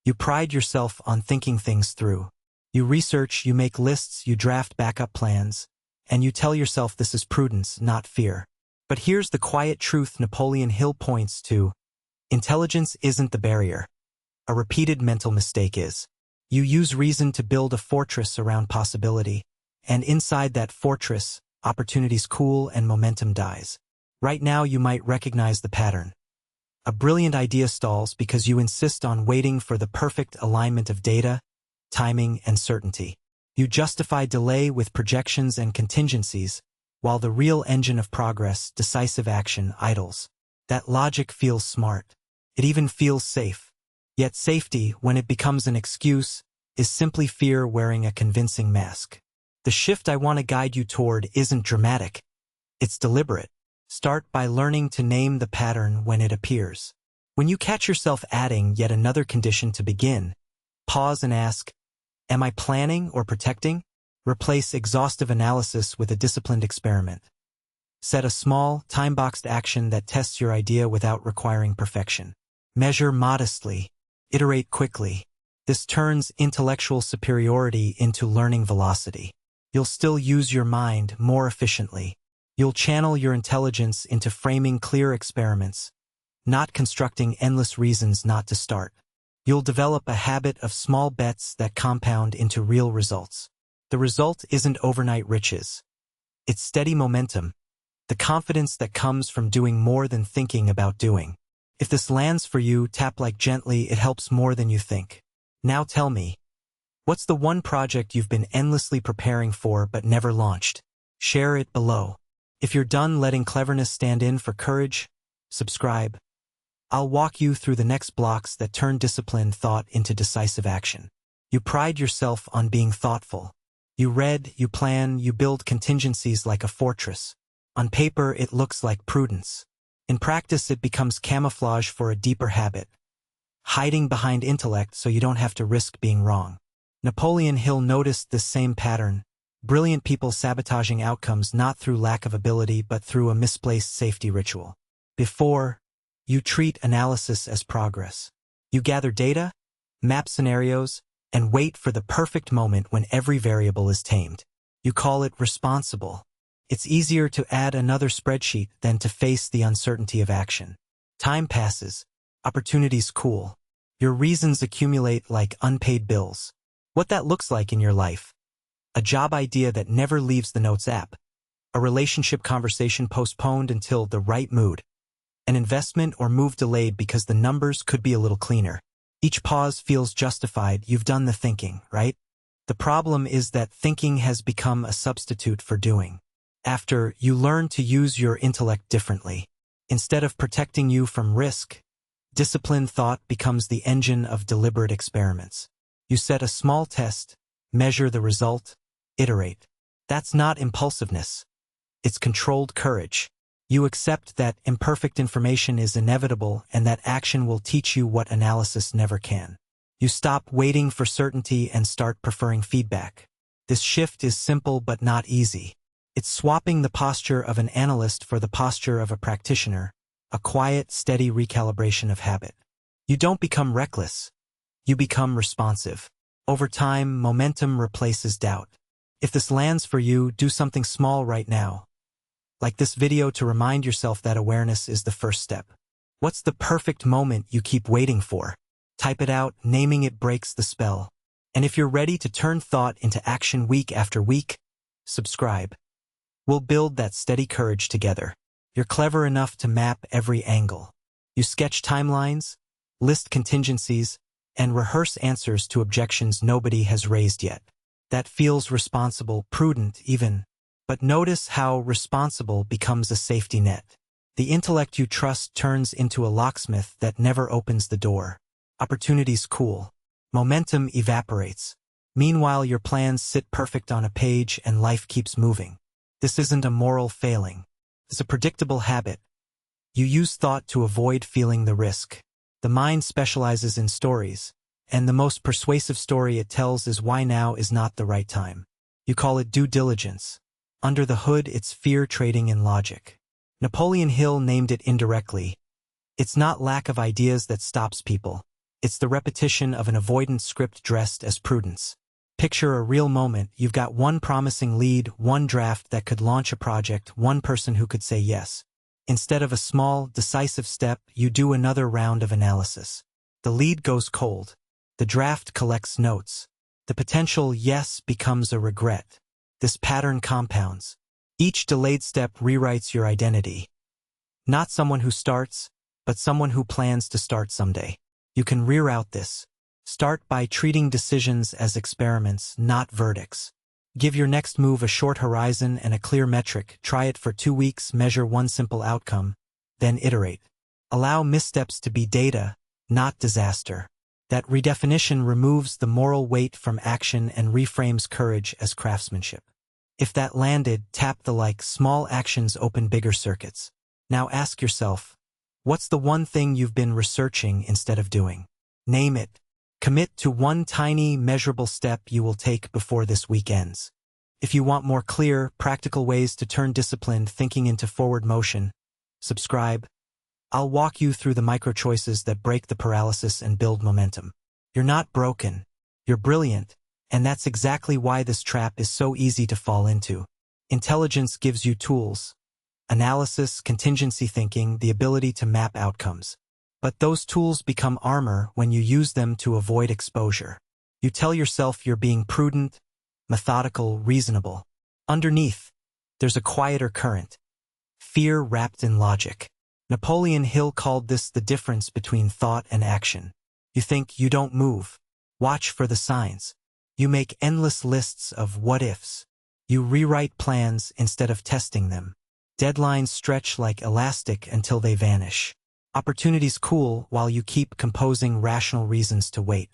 You pride yourself on thinking things through. You research, you make lists, you draft backup plans, and you tell yourself this is prudence, not fear. But here's the quiet truth Napoleon Hill points to. Intelligence isn't the barrier. A repeated mental mistake is. You use reason to build a fortress around possibility, and inside that fortress, opportunities cool and momentum dies. Right now you might recognize the pattern. A brilliant idea stalls because you insist on waiting for the perfect alignment of data, timing, and certainty. You justify delay with projections and contingencies, while the real engine of progress, decisive action, idles. That logic feels smart. It even feels safe. Yet safety, when it becomes an excuse, is simply fear wearing a convincing mask. The shift I want to guide you toward isn't dramatic. It's deliberate. Start by learning to name the pattern when it appears. When you catch yourself adding yet another condition to begin, pause and ask, am I planning or protecting? Replace exhaustive analysis with a disciplined experiment. Set a small, time-boxed action that tests your idea without requiring perfection. Measure modestly. Iterate quickly. This turns intellectual superiority into learning velocity. You'll still use your mind more efficiently. You'll channel your intelligence into framing clear experiments, not constructing endless reasons not to start. You'll develop a habit of small bets that compound into real results. The result isn't overnight riches. It's steady momentum, the confidence that comes from doing more than thinking about doing. If this lands for you, tap like gently, it helps more than you think. Now tell me, what's the one project you've been endlessly preparing for but never launched? Share it below. If you're done letting cleverness stand in for courage, subscribe. I'll walk you through the next blocks that turn disciplined thought into decisive action. You pride yourself on being thoughtful. You read, you plan, you build contingencies like a fortress. On paper, it looks like prudence. In practice, it becomes camouflage for a deeper habit, hiding behind intellect so you don't have to risk being wrong. Napoleon Hill noticed this same pattern, brilliant people sabotaging outcomes not through lack of ability but through a misplaced safety ritual. Before, you treat analysis as progress. You gather data, map scenarios, and wait for the perfect moment when every variable is tamed. You call it responsible. It's easier to add another spreadsheet than to face the uncertainty of action. Time passes. Opportunities cool. Your reasons accumulate like unpaid bills. What that looks like in your life. A job idea that never leaves the Notes app. A relationship conversation postponed until the right mood. An investment or move delayed because the numbers could be a little cleaner. Each pause feels justified. You've done the thinking, right? The problem is that thinking has become a substitute for doing. After you learn to use your intellect differently, instead of protecting you from risk, disciplined thought becomes the engine of deliberate experiments. You set a small test, measure the result, iterate. That's not impulsiveness. It's controlled courage. You accept that imperfect information is inevitable and that action will teach you what analysis never can. You stop waiting for certainty and start preferring feedback. This shift is simple but not easy. It's swapping the posture of an analyst for the posture of a practitioner, a quiet, steady recalibration of habit. You don't become reckless. You become responsive. Over time, momentum replaces doubt. If this lands for you, do something small right now. Like this video to remind yourself that awareness is the first step. What's the perfect moment you keep waiting for? Type it out, naming it breaks the spell. And if you're ready to turn thought into action week after week, subscribe. We'll build that steady courage together. You're clever enough to map every angle. You sketch timelines, list contingencies, and rehearse answers to objections nobody has raised yet. That feels responsible, prudent even. But notice how responsible becomes a safety net. The intellect you trust turns into a locksmith that never opens the door. Opportunities cool. Momentum evaporates. Meanwhile, your plans sit perfect on a page and life keeps moving. This isn't a moral failing. It's a predictable habit. You use thought to avoid feeling the risk. The mind specializes in stories, and the most persuasive story it tells is why now is not the right time. You call it due diligence. Under the hood, it's fear trading in logic. Napoleon Hill named it indirectly. It's not lack of ideas that stops people. It's the repetition of an avoidance script dressed as prudence. Picture a real moment. You've got one promising lead, one draft that could launch a project, one person who could say yes. Instead of a small, decisive step, you do another round of analysis. The lead goes cold. The draft collects notes. The potential yes becomes a regret. This pattern compounds. Each delayed step rewrites your identity. Not someone who starts, but someone who plans to start someday. You can reroute this. Start by treating decisions as experiments, not verdicts. Give your next move a short horizon and a clear metric. Try it for 2 weeks, measure one simple outcome, then iterate. Allow missteps to be data, not disaster. That redefinition removes the moral weight from action and reframes courage as craftsmanship. If that landed, tap the like. Small actions open bigger circuits. Now ask yourself, what's the one thing you've been researching instead of doing? Name it. Commit to one tiny, measurable step you will take before this week ends. If you want more clear, practical ways to turn disciplined thinking into forward motion, subscribe. I'll walk you through the micro choices that break the paralysis and build momentum. You're not broken. You're brilliant. And that's exactly why this trap is so easy to fall into. Intelligence gives you tools. Analysis, contingency thinking, the ability to map outcomes. But those tools become armor when you use them to avoid exposure. You tell yourself you're being prudent, methodical, reasonable. Underneath, there's a quieter current. Fear wrapped in logic. Napoleon Hill called this the difference between thought and action. You think, you don't move. Watch for the signs. You make endless lists of what-ifs. You rewrite plans instead of testing them. Deadlines stretch like elastic until they vanish. Opportunities cool while you keep composing rational reasons to wait.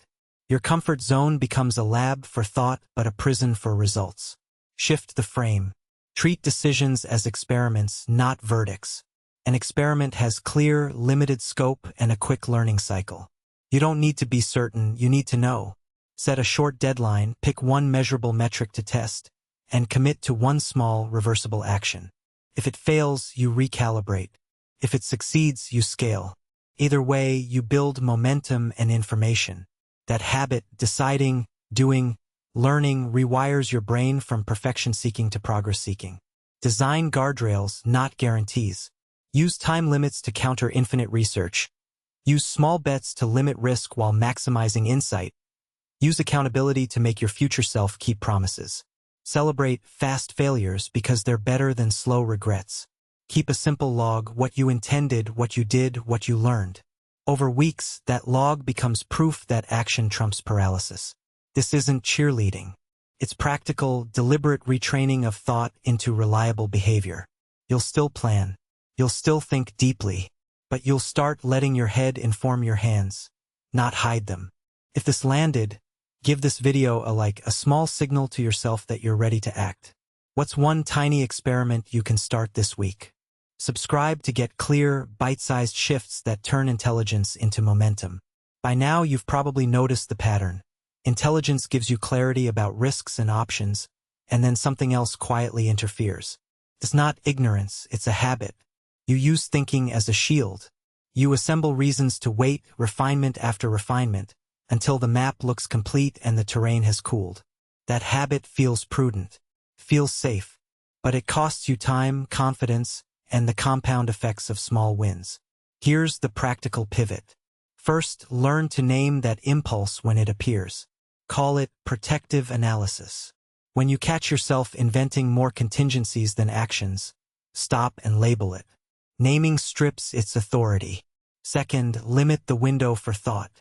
Your comfort zone becomes a lab for thought but a prison for results. Shift the frame. Treat decisions as experiments, not verdicts. An experiment has clear, limited scope and a quick learning cycle. You don't need to be certain, you need to know. Set a short deadline, pick one measurable metric to test, and commit to one small, reversible action. If it fails, you recalibrate. If it succeeds, you scale. Either way, you build momentum and information. That habit, deciding, doing, learning, rewires your brain from perfection-seeking to progress-seeking. Design guardrails, not guarantees. Use time limits to counter infinite research. Use small bets to limit risk while maximizing insight. Use accountability to make your future self keep promises. Celebrate fast failures because they're better than slow regrets. Keep a simple log, what you intended, what you did, what you learned. Over weeks, that log becomes proof that action trumps paralysis. This isn't cheerleading. It's practical, deliberate retraining of thought into reliable behavior. You'll still plan. You'll still think deeply. But you'll start letting your head inform your hands, not hide them. If this landed, give this video a like, a small signal to yourself that you're ready to act. What's one tiny experiment you can start this week? Subscribe to get clear, bite-sized shifts that turn intelligence into momentum. By now, you've probably noticed the pattern. Intelligence gives you clarity about risks and options, and then something else quietly interferes. It's not ignorance, it's a habit. You use thinking as a shield. You assemble reasons to wait, refinement after refinement, until the map looks complete and the terrain has cooled. That habit feels prudent, feels safe, but it costs you time, confidence, and the compound effects of small wins. Here's the practical pivot. First, learn to name that impulse when it appears. Call it protective analysis. When you catch yourself inventing more contingencies than actions, stop and label it. Naming strips its authority. Second, limit the window for thought.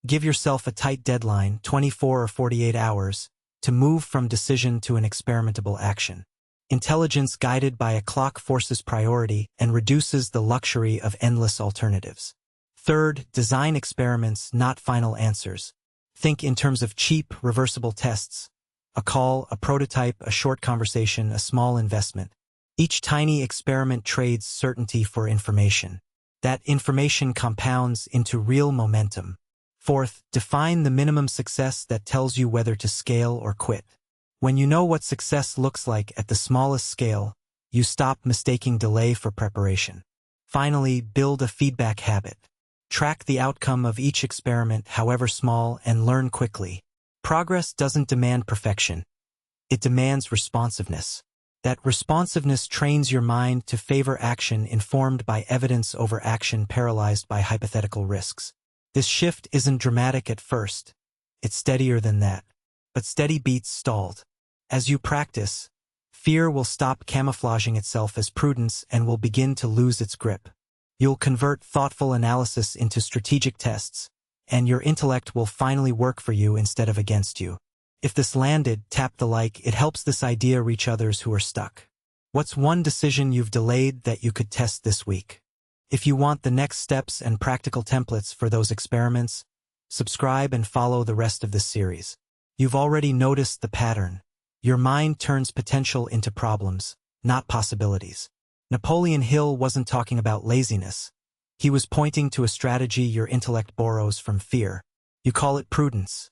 Give yourself a tight deadline, 24 or 48 hours, to move from decision to an experimentable action. Intelligence guided by a clock forces priority and reduces the luxury of endless alternatives. Third, design experiments, not final answers. Think in terms of cheap, reversible tests. A call, a prototype, a short conversation, a small investment. Each tiny experiment trades certainty for information. That information compounds into real momentum. Fourth, define the minimum success that tells you whether to scale or quit. When you know what success looks like at the smallest scale, you stop mistaking delay for preparation. Finally, build a feedback habit. Track the outcome of each experiment, however small, and learn quickly. Progress doesn't demand perfection. It demands responsiveness. That responsiveness trains your mind to favor action informed by evidence over action paralyzed by hypothetical risks. This shift isn't dramatic at first. It's steadier than that. But steady beats stalled. As you practice, fear will stop camouflaging itself as prudence and will begin to lose its grip. You'll convert thoughtful analysis into strategic tests, and your intellect will finally work for you instead of against you. If this landed, tap the like. It helps this idea reach others who are stuck. What's one decision you've delayed that you could test this week? If you want the next steps and practical templates for those experiments, subscribe and follow the rest of this series. You've already noticed the pattern. Your mind turns potential into problems, not possibilities. Napoleon Hill wasn't talking about laziness. He was pointing to a strategy your intellect borrows from fear. You call it prudence.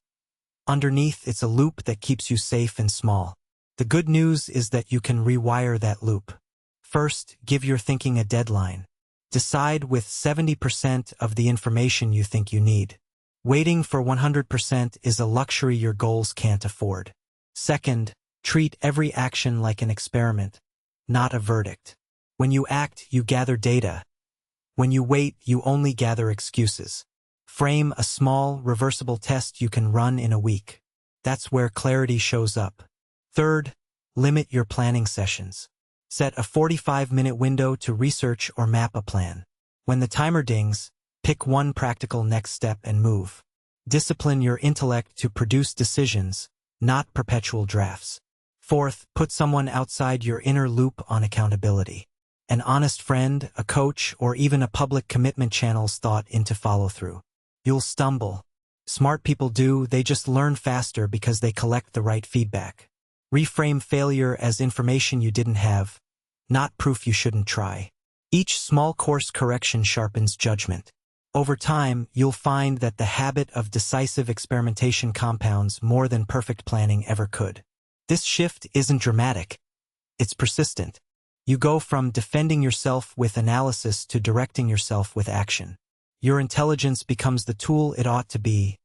Underneath, it's a loop that keeps you safe and small. The good news is that you can rewire that loop. First, give your thinking a deadline. Decide with 70% of the information you think you need. Waiting for 100% is a luxury your goals can't afford. Second, treat every action like an experiment, not a verdict. When you act, you gather data. When you wait, you only gather excuses. Frame a small, reversible test you can run in a week. That's where clarity shows up. Third, limit your planning sessions. Set a 45-minute window to research or map a plan. When the timer dings, pick one practical next step and move. Discipline your intellect to produce decisions, not perpetual drafts. Fourth, put someone outside your inner loop on accountability. An honest friend, a coach, or even a public commitment channels thought into follow-through. You'll stumble. Smart people do, they just learn faster because they collect the right feedback. Reframe failure as information you didn't have, not proof you shouldn't try. Each small course correction sharpens judgment. Over time, you'll find that the habit of decisive experimentation compounds more than perfect planning ever could. This shift isn't dramatic. It's persistent. You go from defending yourself with analysis to directing yourself with action. Your intelligence becomes the tool it ought to be,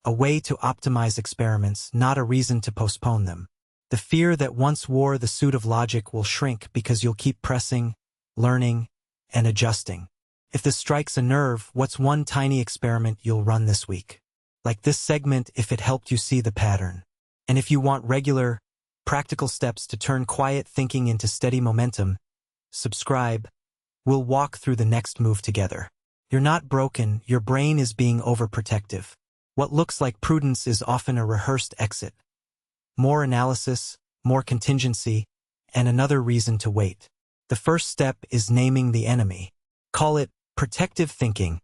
a way to optimize experiments, not a reason to postpone them. The fear that once wore the suit of logic will shrink because you'll keep pressing, learning, and adjusting. If this strikes a nerve, what's one tiny experiment you'll run this week? Like this segment if it helped you see the pattern. And if you want regular, practical steps to turn quiet thinking into steady momentum, subscribe. We'll walk through the next move together. You're not broken, your brain is being overprotective. What looks like prudence is often a rehearsed exit. More analysis, more contingency, and another reason to wait. The first step is naming the enemy. Call it protective thinking.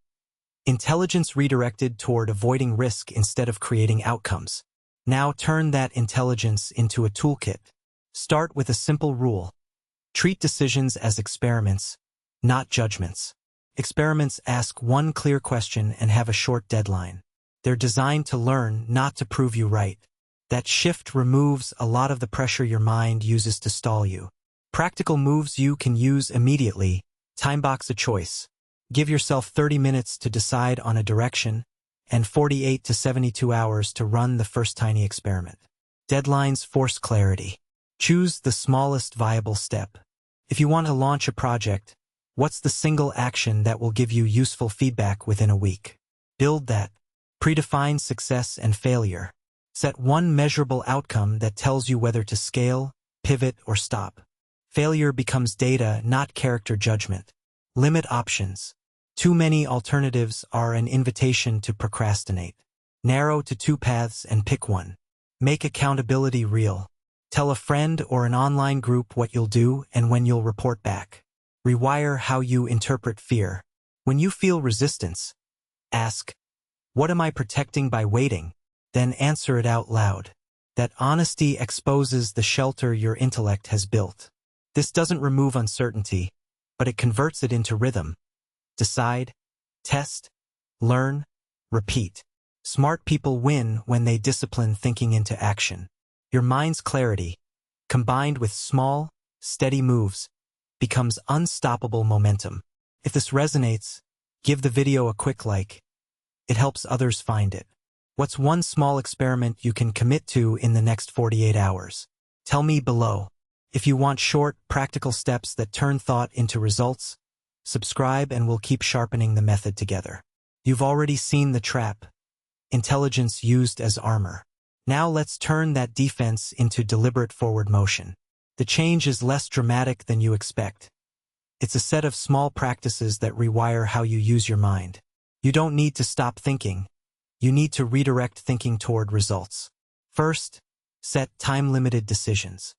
Intelligence redirected toward avoiding risk instead of creating outcomes. Now turn that intelligence into a toolkit. Start with a simple rule. Treat decisions as experiments, not judgments. Experiments ask one clear question and have a short deadline. They're designed to learn, not to prove you right. That shift removes a lot of the pressure your mind uses to stall you. Practical moves you can use immediately. Timebox a choice. Give yourself 30 minutes to decide on a direction, and 48 to 72 hours to run the first tiny experiment. Deadlines force clarity. Choose the smallest viable step. If you want to launch a project, what's the single action that will give you useful feedback within a week? Build that. Predefine success and failure. Set one measurable outcome that tells you whether to scale, pivot, or stop. Failure becomes data, not character judgment. Limit options. Too many alternatives are an invitation to procrastinate. Narrow to two paths and pick one. Make accountability real. Tell a friend or an online group what you'll do and when you'll report back. Rewire how you interpret fear. When you feel resistance, ask, what am I protecting by waiting? Then answer it out loud. That honesty exposes the shelter your intellect has built. This doesn't remove uncertainty, but it converts it into rhythm. Decide, test, learn, repeat. Smart people win when they discipline thinking into action. Your mind's clarity, combined with small, steady moves, becomes unstoppable momentum. If this resonates, Give the video a quick like. It helps others find it. What's one small experiment you can commit to in the next 48 hours? Tell me below. If you want short, practical steps that turn thought into results, subscribe and we'll keep sharpening the method together. You've already seen the trap. Intelligence used as armor. Now let's turn that defense into deliberate forward motion. The change is less dramatic than you expect. It's a set of small practices that rewire how you use your mind. You don't need to stop thinking. You need to redirect thinking toward results. First, set time-limited decisions.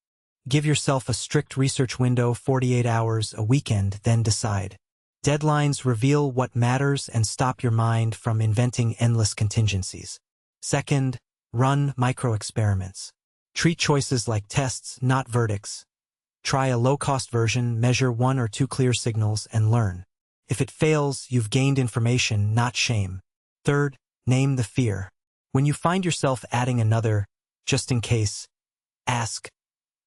Give yourself a strict research window, 48 hours, a weekend, then decide. Deadlines reveal what matters and stop your mind from inventing endless contingencies. Second, run micro-experiments. Treat choices like tests, not verdicts. Try a low-cost version, measure 1 or 2 clear signals, and learn. If it fails, you've gained information, not shame. Third, name the fear. When you find yourself adding another, just in case, ask,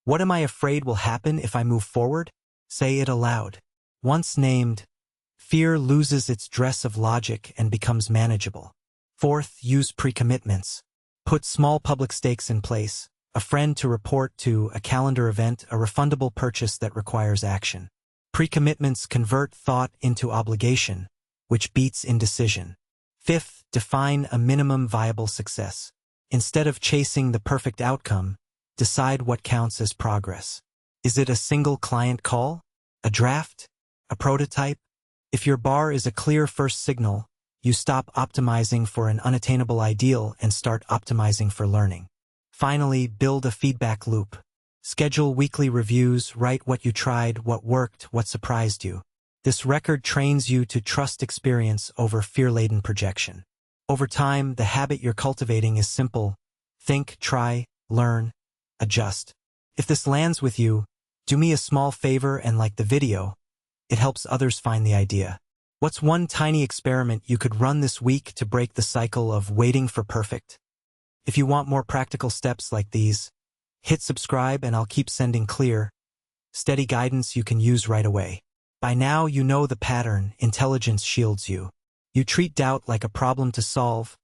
what am I afraid will happen if I move forward? Say it aloud. Once named, fear loses its dress of logic and becomes manageable. Fourth, use pre-commitments. Put small public stakes in place. A friend to report to, a calendar event, a refundable purchase that requires action. Pre-commitments convert thought into obligation, which beats indecision. Fifth, define a minimum viable success. Instead of chasing the perfect outcome, decide what counts as progress. Is it a single client call? A draft? A prototype? If your bar is a clear first signal, you stop optimizing for an unattainable ideal and start optimizing for learning. Finally, build a feedback loop. Schedule weekly reviews, write what you tried, what worked, what surprised you. This record trains you to trust experience over fear-laden projection. Over time, the habit you're cultivating is simple. Think, try, learn, adjust. If this lands with you, do me a small favor and like the video. It helps others find the idea. What's one tiny experiment you could run this week to break the cycle of waiting for perfect? If you want more practical steps like these, hit subscribe and I'll keep sending clear, steady guidance you can use right away. By now you know the pattern. Intelligence shields you. You treat doubt like a problem to solve,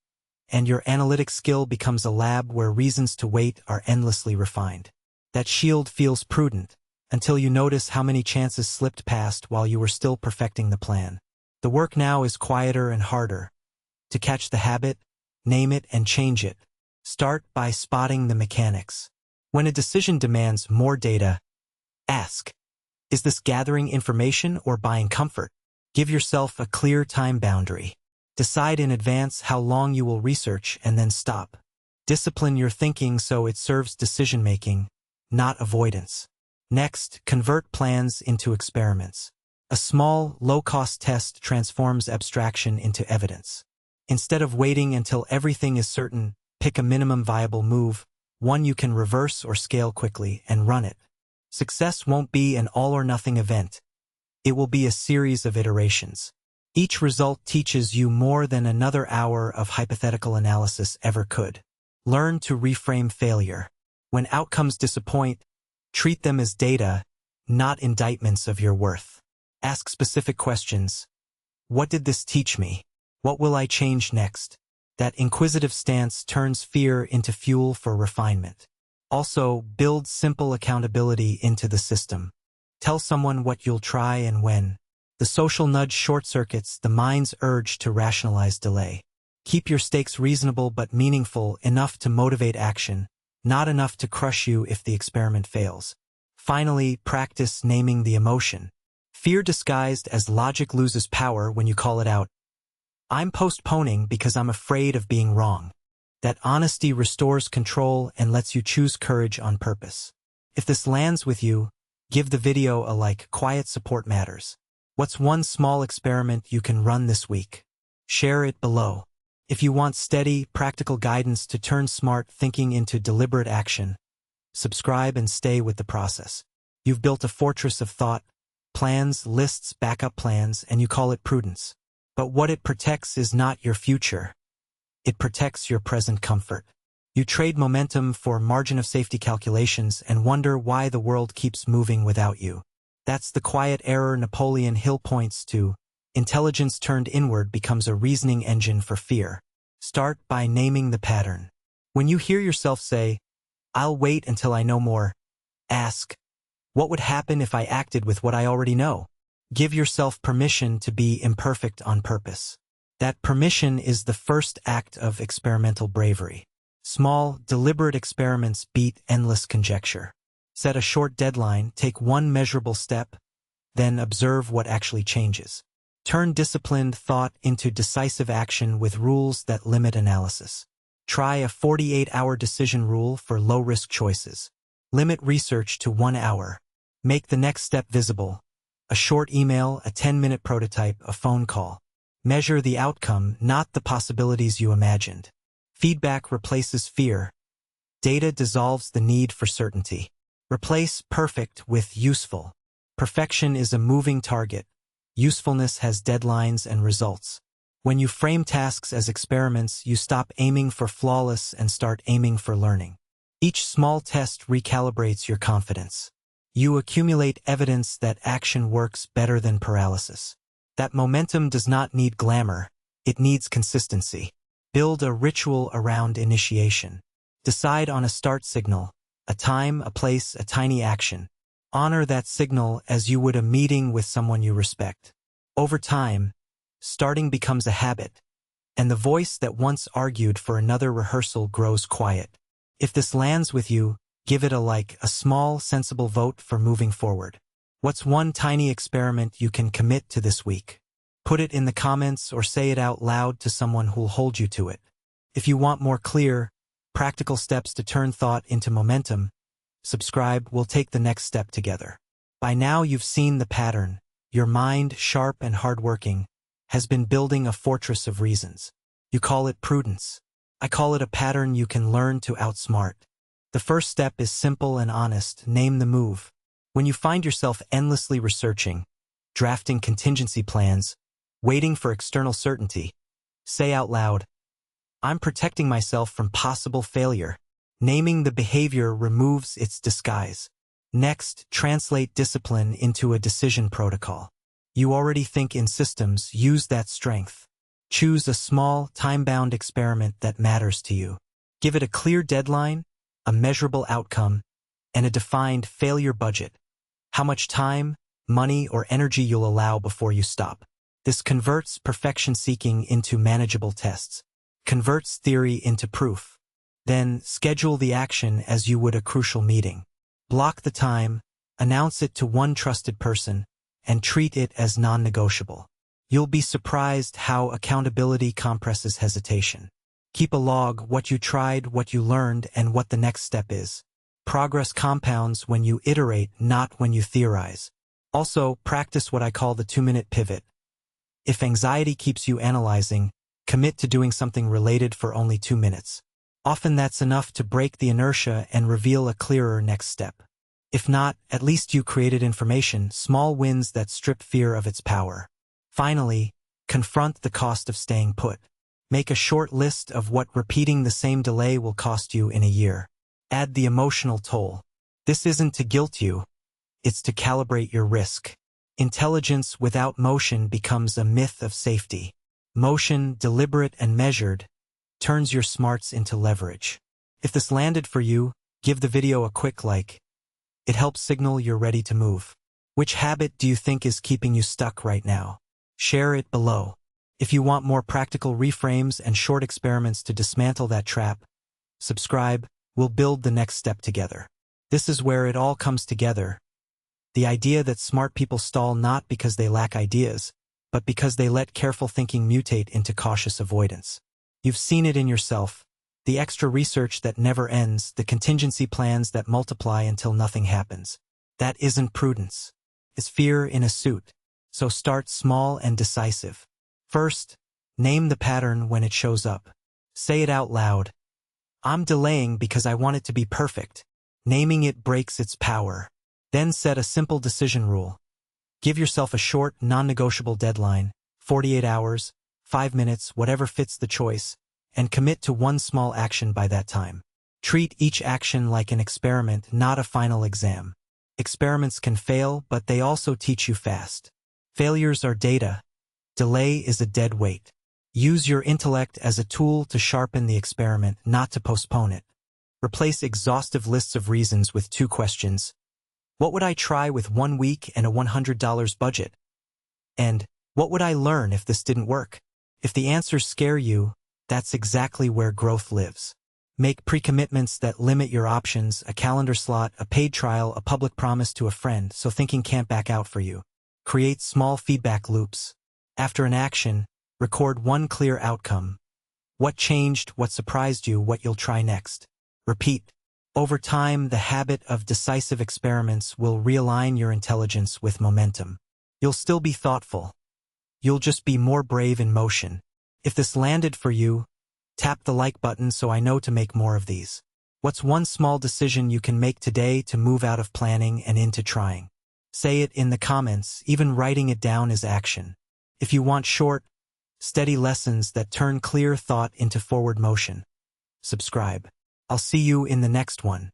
and your analytic skill becomes a lab where reasons to wait are endlessly refined. That shield feels prudent, until you notice how many chances slipped past while you were still perfecting the plan. The work now is quieter and harder. To catch the habit, name it and change it. Start by spotting the mechanics. When a decision demands more data, ask, is this gathering information or buying comfort? Give yourself a clear time boundary. Decide in advance how long you will research and then stop. Discipline your thinking so it serves decision-making, not avoidance. Next, convert plans into experiments. A small, low-cost test transforms abstraction into evidence. Instead of waiting until everything is certain, pick a minimum viable move, one you can reverse or scale quickly, and run it. Success won't be an all-or-nothing event. It will be a series of iterations. Each result teaches you more than another hour of hypothetical analysis ever could. Learn to reframe failure. When outcomes disappoint, treat them as data, not indictments of your worth. Ask specific questions. What did this teach me? What will I change next? That inquisitive stance turns fear into fuel for refinement. Also, build simple accountability into the system. Tell someone what you'll try and when. The social nudge short-circuits the mind's urge to rationalize delay. Keep your stakes reasonable but meaningful, enough to motivate action, not enough to crush you if the experiment fails. Finally, practice naming the emotion. Fear disguised as logic loses power when you call it out. I'm postponing because I'm afraid of being wrong. That honesty restores control and lets you choose courage on purpose. If this lands with you, give the video a like. Quiet support matters. What's one small experiment you can run this week? Share it below. If you want steady, practical guidance to turn smart thinking into deliberate action, subscribe and stay with the process. You've built a fortress of thought, plans, lists, backup plans, and you call it prudence. But what it protects is not your future. It protects your present comfort. You trade momentum for margin of safety calculations and wonder why the world keeps moving without you. That's the quiet error Napoleon Hill points to. Intelligence turned inward becomes a reasoning engine for fear. Start by naming the pattern. When you hear yourself say, "I'll wait until I know more," ask, "What would happen if I acted with what I already know?" Give yourself permission to be imperfect on purpose. That permission is the first act of experimental bravery. Small, deliberate experiments beat endless conjecture. Set a short deadline, take one measurable step, then observe what actually changes. Turn disciplined thought into decisive action with rules that limit analysis. Try a 48-hour decision rule for low-risk choices. Limit research to 1 hour. Make the next step visible. A short email, a 10-minute prototype, a phone call. Measure the outcome, not the possibilities you imagined. Feedback replaces fear. Data dissolves the need for certainty. Replace perfect with useful. Perfection is a moving target. Usefulness has deadlines and results. When you frame tasks as experiments, you stop aiming for flawless and start aiming for learning. Each small test recalibrates your confidence. You accumulate evidence that action works better than paralysis. That momentum does not need glamour, it needs consistency. Build a ritual around initiation. Decide on a start signal, a time, a place, a tiny action. Honor that signal as you would a meeting with someone you respect. Over time, starting becomes a habit, and the voice that once argued for another rehearsal grows quiet. If this lands with you, give it a small, sensible vote for moving forward. What's one tiny experiment you can commit to this week? Put it in the comments or say it out loud to someone who'll hold you to it. If you want more clear, practical steps to turn thought into momentum, subscribe, we'll take the next step together. By now you've seen the pattern. Your mind, sharp and hardworking, has been building a fortress of reasons. You call it prudence. I call it a pattern you can learn to outsmart. The first step is simple and honest. Name the move. When you find yourself endlessly researching, drafting contingency plans, waiting for external certainty, say out loud, "I'm protecting myself from possible failure." Naming the behavior removes its disguise. Next, translate discipline into a decision protocol. You already think in systems, use that strength. Choose a small, time-bound experiment that matters to you. Give it a clear deadline, a measurable outcome, and a defined failure budget. How much time, money, or energy you'll allow before you stop. This converts perfection-seeking into manageable tests, converts theory into proof. Then, schedule the action as you would a crucial meeting. Block the time, announce it to one trusted person, and treat it as non-negotiable. You'll be surprised how accountability compresses hesitation. Keep a log, what you tried, what you learned, and what the next step is. Progress compounds when you iterate, not when you theorize. Also, practice what I call the 2-minute pivot. If anxiety keeps you analyzing, commit to doing something related for only 2 minutes. Often that's enough to break the inertia and reveal a clearer next step. If not, at least you created information, small wins that strip fear of its power. Finally, confront the cost of staying put. Make a short list of what repeating the same delay will cost you in a year. Add the emotional toll. This isn't to guilt you, it's to calibrate your risk. Intelligence without motion becomes a myth of safety. Motion, deliberate and measured, turns your smarts into leverage. If this landed for you, give the video a quick like. It helps signal you're ready to move. Which habit do you think is keeping you stuck right now? Share it below. If you want more practical reframes and short experiments to dismantle that trap, subscribe, we'll build the next step together. This is where it all comes together. The idea that smart people stall not because they lack ideas, but because they let careful thinking mutate into cautious avoidance. You've seen it in yourself. The extra research that never ends, the contingency plans that multiply until nothing happens. That isn't prudence. It's fear in a suit. So start small and decisive. First, name the pattern when it shows up. Say it out loud. I'm delaying because I want it to be perfect. Naming it breaks its power. Then set a simple decision rule. Give yourself a short, non-negotiable deadline, 48 hours, 5 minutes, whatever fits the choice, and commit to one small action by that time. Treat each action like an experiment, not a final exam. Experiments can fail, but they also teach you fast. Failures are data. Delay is a dead weight. Use your intellect as a tool to sharpen the experiment, not to postpone it. Replace exhaustive lists of reasons with 2 questions. What would I try with 1 week and a $100 budget? And, what would I learn if this didn't work? If the answers scare you, that's exactly where growth lives. Make pre-commitments that limit your options, a calendar slot, a paid trial, a public promise to a friend, so thinking can't back out for you. Create small feedback loops. After an action, record one clear outcome. What changed, what surprised you, what you'll try next. Repeat. Over time, the habit of decisive experiments will realign your intelligence with momentum. You'll still be thoughtful. You'll just be more brave in motion. If this landed for you, tap the like button so I know to make more of these. What's one small decision you can make today to move out of planning and into trying? Say it in the comments, even writing it down is action. If you want short, steady lessons that turn clear thought into forward motion, subscribe. I'll see you in the next one.